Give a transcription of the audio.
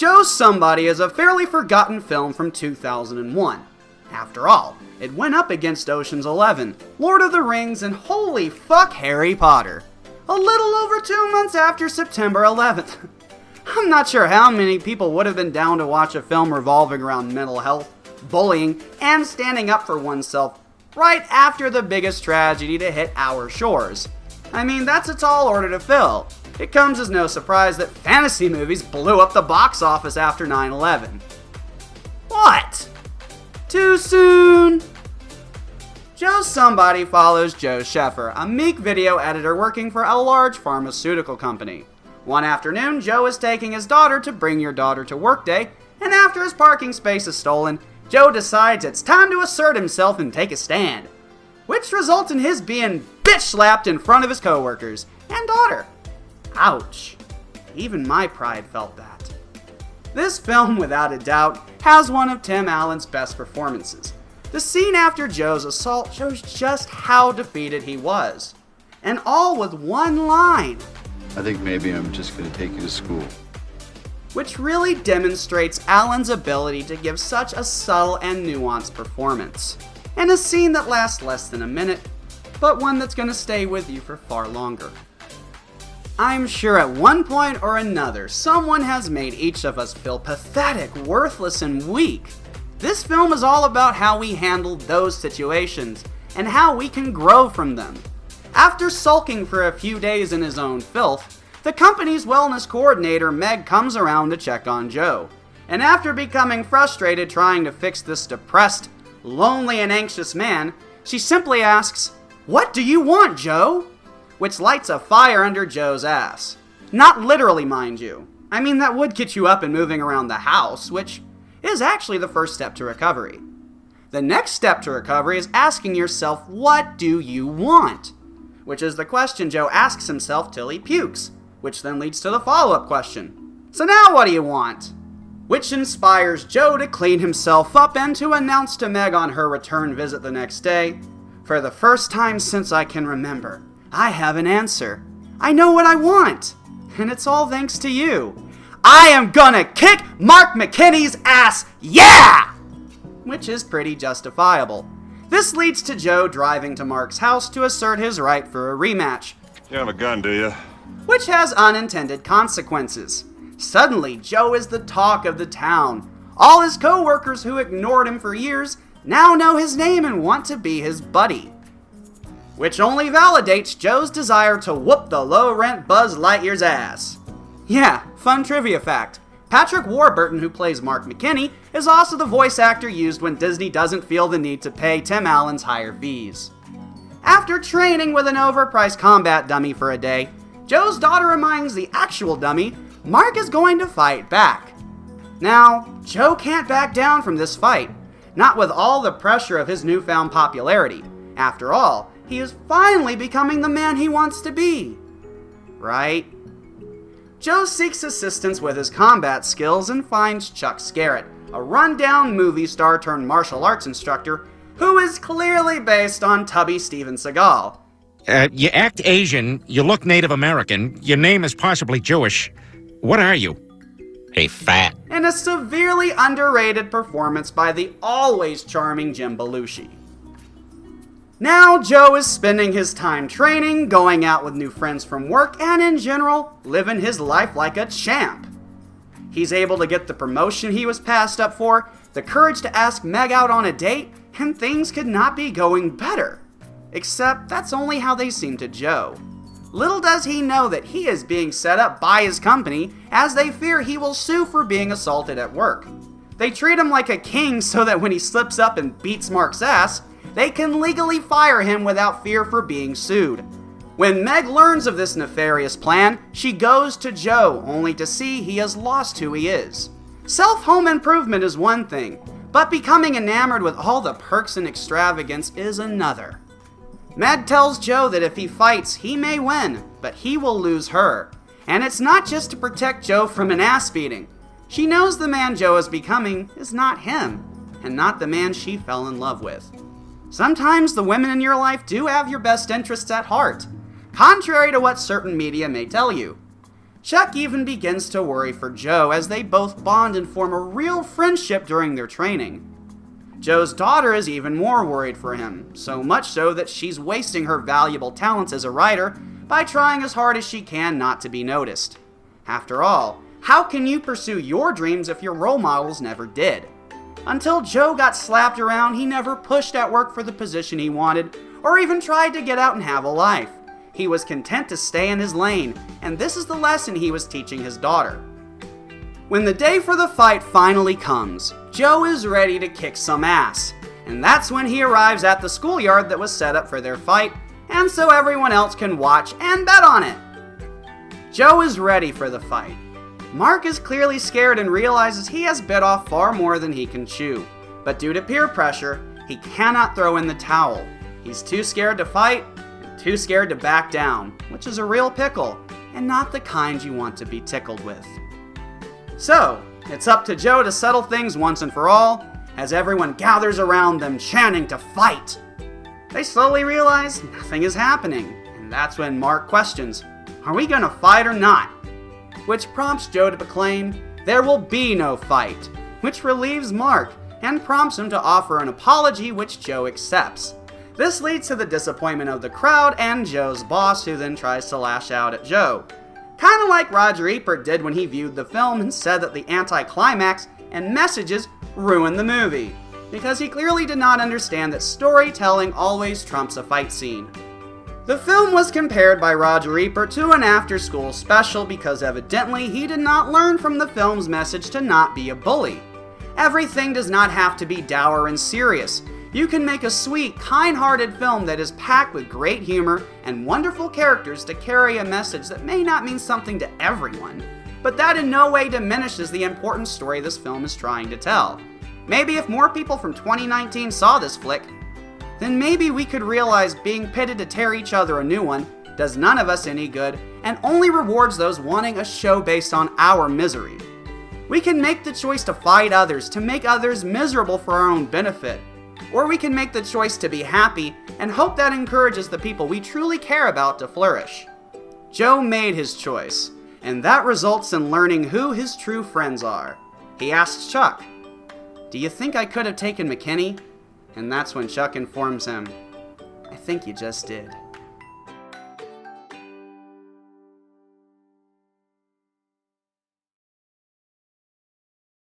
Joe's Somebody is a fairly forgotten film from 2001. After all, it went up against Ocean's 11, Lord of the Rings, and holy fuck Harry Potter. A little over 2 months after September 11th. I'm not sure how many people would have been down to watch a film revolving around mental health, bullying, and standing up for oneself right after the biggest tragedy to hit our shores. I mean, that's a tall order to fill. It comes as no surprise that fantasy movies blew up the box office after 9/11. What? Too soon? Joe's Somebody follows Joe Sheffer, a meek video editor working for a large pharmaceutical company. One afternoon, Joe is taking his daughter to Bring Your Daughter to Work Day, and after his parking space is stolen, Joe decides it's time to assert himself and take a stand, which results in his being bitch-slapped in front of his coworkers and daughter. Ouch. Even my pride felt that. This film, without a doubt, has one of Tim Allen's best performances. The scene after Joe's assault shows just how defeated he was. And all with one line. I think maybe I'm just going to take you to school. Which really demonstrates Allen's ability to give such a subtle and nuanced performance. And a scene that lasts less than a minute, but one that's going to stay with you for far longer. I'm sure at one point or another, someone has made each of us feel pathetic, worthless, and weak. This film is all about how we handle those situations, and how we can grow from them. After sulking for a few days in his own filth, the company's wellness coordinator Meg comes around to check on Joe. And after becoming frustrated trying to fix this depressed, lonely, and anxious man, she simply asks, "What do you want, Joe?" Which lights a fire under Joe's ass. Not literally, mind you. I mean, that would get you up and moving around the house, which is actually the first step to recovery. The next step to recovery is asking yourself, what do you want? Which is the question Joe asks himself till he pukes, which then leads to the follow-up question. So now what do you want? Which inspires Joe to clean himself up and to announce to Meg on her return visit the next day, "For the first time since I can remember, I have an answer. I know what I want, and it's all thanks to you. I am gonna kick Mark McKinney's ass, yeah!" Which is pretty justifiable. This leads to Joe driving to Mark's house to assert his right for a rematch. You have a gun, do you? Which has unintended consequences. Suddenly, Joe is the talk of the town. All his co-workers who ignored him for years now know his name and want to be his buddy. Which only validates Joe's desire to whoop the low-rent Buzz Lightyear's ass. Yeah, fun trivia fact. Patrick Warburton, who plays Mark McKinney, is also the voice actor used when Disney doesn't feel the need to pay Tim Allen's higher fees. After training with an overpriced combat dummy for a day, Joe's daughter reminds the actual dummy Mark is going to fight back. Now, Joe can't back down from this fight, not with all the pressure of his newfound popularity. After all, he is finally becoming the man he wants to be. Right? Joe seeks assistance with his combat skills and finds Chuck Scarrett, a rundown movie star turned martial arts instructor who is clearly based on tubby Steven Seagal. You act Asian, you look Native American, your name is possibly Jewish. What are you? A fat. And a severely underrated performance by the always charming Jim Belushi. Now Joe is spending his time training, going out with new friends from work, and in general, living his life like a champ. He's able to get the promotion he was passed up for, the courage to ask Meg out on a date, and things could not be going better. Except that's only how they seem to Joe. Little does he know that he is being set up by his company, as they fear he will sue for being assaulted at work. They treat him like a king so that when he slips up and beats Mark's ass, they can legally fire him without fear for being sued. When Meg learns of this nefarious plan, she goes to Joe, only to see he has lost who he is. Self-home improvement is one thing, but becoming enamored with all the perks and extravagance is another. Meg tells Joe that if he fights, he may win, but he will lose her. And it's not just to protect Joe from an ass beating. She knows the man Joe is becoming is not him, and not the man she fell in love with. Sometimes the women in your life do have your best interests at heart, contrary to what certain media may tell you. Chuck even begins to worry for Joe as they both bond and form a real friendship during their training. Joe's daughter is even more worried for him, so much so that she's wasting her valuable talents as a writer by trying as hard as she can not to be noticed. After all, how can you pursue your dreams if your role models never did? Until Joe got slapped around, he never pushed at work for the position he wanted, or even tried to get out and have a life. He was content to stay in his lane, and this is the lesson he was teaching his daughter. When the day for the fight finally comes, Joe is ready to kick some ass, and that's when he arrives at the schoolyard that was set up for their fight, and so everyone else can watch and bet on it. Joe is ready for the fight. Mark is clearly scared and realizes he has bit off far more than he can chew, but due to peer pressure, he cannot throw in the towel. He's too scared to fight, and too scared to back down, which is a real pickle, and not the kind you want to be tickled with. So, it's up to Joe to settle things once and for all, as everyone gathers around them chanting to fight. They slowly realize nothing is happening, and that's when Mark questions, "Are we gonna fight or not?" Which prompts Joe to proclaim, "There will be no fight," which relieves Mark and prompts him to offer an apology, which Joe accepts. This leads to the disappointment of the crowd and Joe's boss, who then tries to lash out at Joe. Kinda like Roger Ebert did when he viewed the film and said that the anticlimax and messages ruined the movie, because he clearly did not understand that storytelling always trumps a fight scene. The film was compared by Roger Ebert to an after-school special because evidently he did not learn from the film's message to not be a bully. Everything does not have to be dour and serious. You can make a sweet, kind-hearted film that is packed with great humor and wonderful characters to carry a message that may not mean something to everyone, but that in no way diminishes the important story this film is trying to tell. Maybe if more people from 2019 saw this flick, then maybe we could realize being pitted to tear each other a new one does none of us any good and only rewards those wanting a show based on our misery. We can make the choice to fight others, to make others miserable for our own benefit. Or we can make the choice to be happy and hope that encourages the people we truly care about to flourish. Joe made his choice, and that results in learning who his true friends are. He asks Chuck, "Do you think I could have taken McKinney?" And that's when Chuck informs him, "I think you just did."